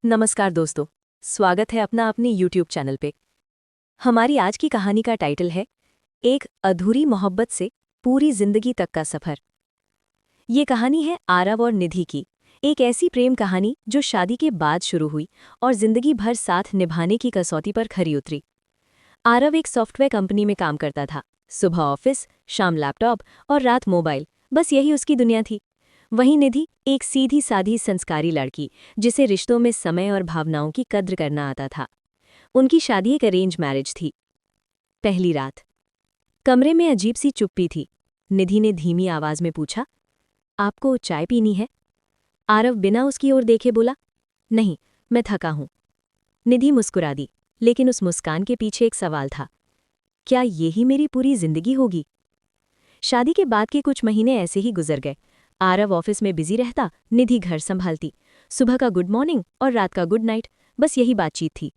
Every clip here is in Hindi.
नमस्कार दोस्तों, स्वागत है अपना अपने YouTube चैनल पे। हमारी आज की कहानी का टाइटल है एक अधूरी मोहब्बत से पूरी जिंदगी तक का सफर। ये कहानी है आरव और निधि की, एक ऐसी प्रेम कहानी जो शादी के बाद शुरू हुई और जिंदगी भर साथ निभाने की कसौटी पर खरी उतरी। आरव एक सॉफ्टवेयर कंपनी में काम करता था। सुबह ऑफिस, शाम लैपटॉप और रात मोबाइल, बस यही उसकी दुनिया थी। वहीं निधि एक सीधी साधी संस्कारी लड़की, जिसे रिश्तों में समय और भावनाओं की कद्र करना आता था। उनकी शादी एक अरेंज मैरिज थी। पहली रात, कमरे में अजीब सी चुप्पी थी। निधि ने धीमी आवाज में पूछा, आपको चाय पीनी है? आरव बिना उसकी ओर देखे बोला, नहीं, मैं थका हूं। निधि मुस्कुरा दी, लेकिन उस मुस्कान के पीछे एक सवाल था, क्या यही मेरी पूरी जिंदगी होगी? शादी के बाद के कुछ महीने ऐसे ही गुजर गए। आरव ऑफिस में बिजी रहता, निधि घर संभालती। सुबह का गुड मॉर्निंग और रात का गुड नाइट, बस यही बातचीत थी।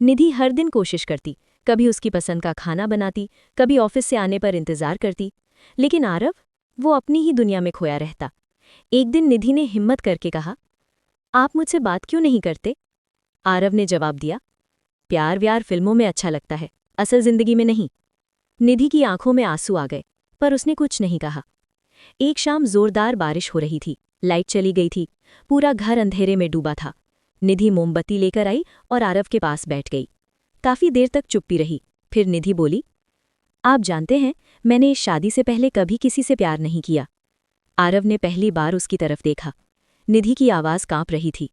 निधि हर दिन कोशिश करती, कभी उसकी पसंद का खाना बनाती, कभी ऑफिस से आने पर इंतजार करती। लेकिन आरव, वो अपनी ही दुनिया में खोया रहता। एक दिन निधि ने हिम्मत करके कहा, आप मुझसे बात क्यों नहीं करते? आरव ने जवाब दिया, प्यार व्यार फिल्मों में अच्छा लगता है, असल जिंदगी में नहीं। निधि की आंखों में आंसू आ गए, पर उसने कुछ नहीं कहा। एक शाम जोरदार बारिश हो रही थी, लाइट चली गई थी, पूरा घर अंधेरे में डूबा था। निधि मोमबत्ती लेकर आई और आरव के पास बैठ गई। काफी देर तक चुप्पी रही, फिर निधि बोली, आप जानते हैं, मैंने इस शादी से पहले कभी किसी से प्यार नहीं किया। आरव ने पहली बार उसकी तरफ देखा। निधि की आवाज कांप रही थी।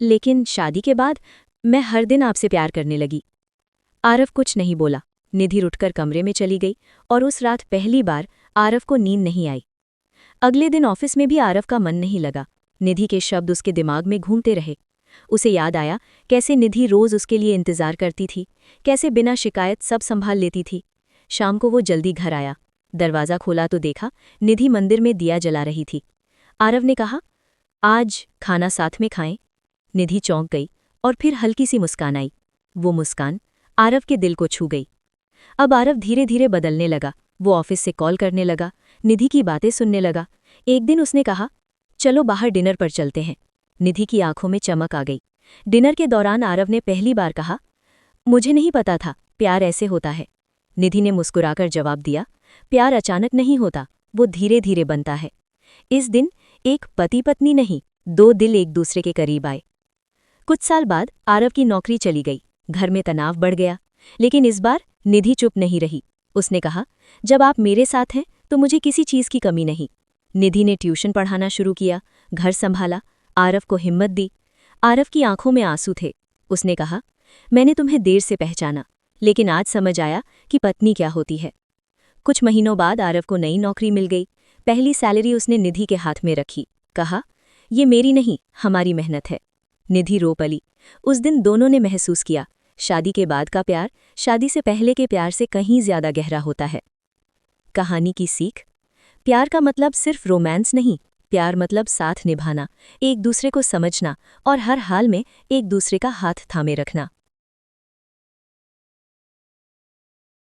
लेकिन शादी के बाद मैं हर दिन आपसे प्यार करने लगी। आरव कुछ नहीं बोला। निधि उठकर कमरे में चली गई और उस रात पहली बार आरव को नींद नहीं आई। अगले दिन ऑफिस में भी आरव का मन नहीं लगा। निधि के शब्द उसके दिमाग में घूमते रहे। उसे याद आया कैसे निधि रोज उसके लिए इंतजार करती थी, कैसे बिना शिकायत सब संभाल लेती थी। शाम को वो जल्दी घर आया। दरवाज़ा खोला तो देखा निधि मंदिर में दिया जला रही थी। आरव ने कहा, आज खाना साथ में खाएं। निधि चौंक गई और फिर हल्की सी मुस्कान आई। वो मुस्कान आरव के दिल को छू गई। अब आरव धीरे धीरे बदलने लगा। वो ऑफिस से कॉल करने लगा, निधि की बातें सुनने लगा। एक दिन उसने कहा, चलो बाहर डिनर पर चलते हैं। निधि की आंखों में चमक आ गई। डिनर के दौरान आरव ने पहली बार कहा, मुझे नहीं पता था प्यार ऐसे होता है। निधि ने मुस्कुराकर जवाब दिया, प्यार अचानक नहीं होता, वो धीरे धीरे बनता है। इस दिन एक पति पत्नी नहीं, दो दिल एक दूसरे के करीब आए। कुछ साल बाद आरव की नौकरी चली गई, घर में तनाव बढ़ गया। लेकिन इस बार निधि चुप नहीं रही। उसने कहा, जब आप मेरे साथ हैं तो मुझे किसी चीज की कमी नहीं। निधि ने ट्यूशन पढ़ाना शुरू किया, घर संभाला, आरव को हिम्मत दी। आरव की आंखों में आंसू थे। उसने कहा, मैंने तुम्हें देर से पहचाना, लेकिन आज समझ आया कि पत्नी क्या होती है। कुछ महीनों बाद आरव को नई नौकरी मिल गई। पहली सैलरी उसने निधि के हाथ में रखी। कहा, ये मेरी नहीं, हमारी मेहनत है। निधि रो पली। उस दिन दोनों ने महसूस किया, शादी के बाद का प्यार शादी से पहले के प्यार से कहीं ज्यादा गहरा होता है। कहानी की सीख, प्यार का मतलब सिर्फ रोमांस नहीं, प्यार मतलब साथ निभाना, एक दूसरे को समझना और हर हाल में एक दूसरे का हाथ थामे रखना।